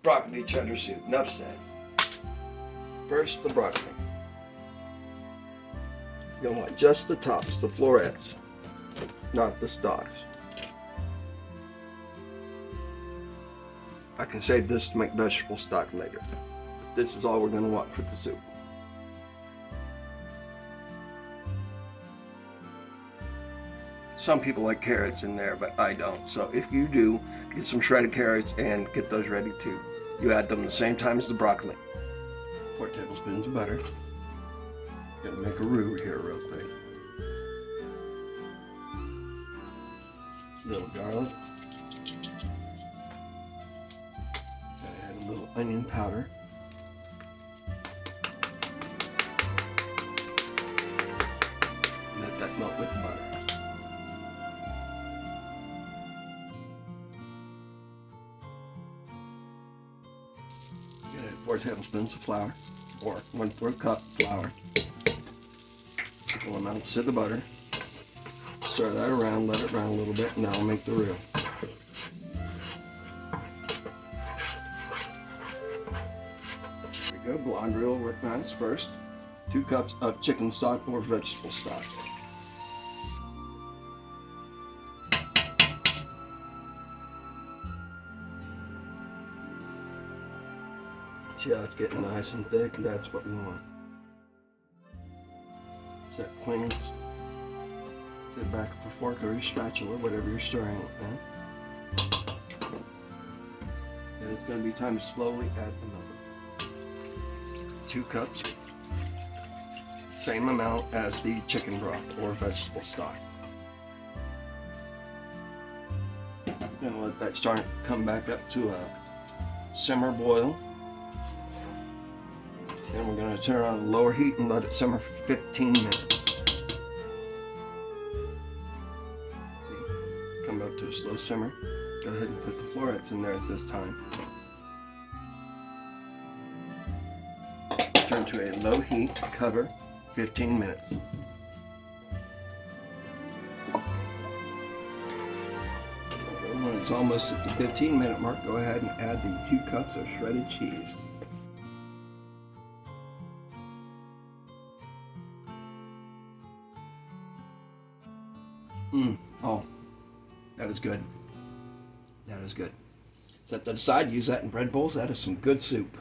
broccoli cheddar soup. Enough said. First, the broccoli. You'll want just the tops, the florets, not the stalks. I can save this to make vegetable stock later. This is all we're going to want for the soup. Some people like carrots in there, but I don't. So if you do, get some shredded carrots and get those ready too. You add them the same time as the broccoli. 4 tablespoons of butter. Gonna make a roux here real quick. A little garlic. Gotta add a little onion powder. Let that melt with the butter. Gonna add 4 tablespoons of flour, or 1/4 cup flour. Equal amounts to the butter. Stir that around, let it run a little bit, and that'll make the roux. There we go, blonde roux will work nice first. 2 cups of chicken stock or vegetable stock. See how it's getting nice and thick? That's what we want. That clings to the back of a fork or your spatula, whatever you're stirring it with. And it's going to be time to slowly add the milk. 2 cups, same amount as the chicken broth or vegetable stock. And let that start come back up to a simmer boil. Then we're going to turn on lower heat and let it simmer for 15 minutes. See, come up to a slow simmer. Go ahead and put the florets in there at this time. Turn to a low heat, cover 15 minutes. When it's almost at the 15-minute mark, go ahead and add the 2 cups of shredded cheese. Oh, that is good. That is good. Set that aside, use that in bread bowls. That is some good soup.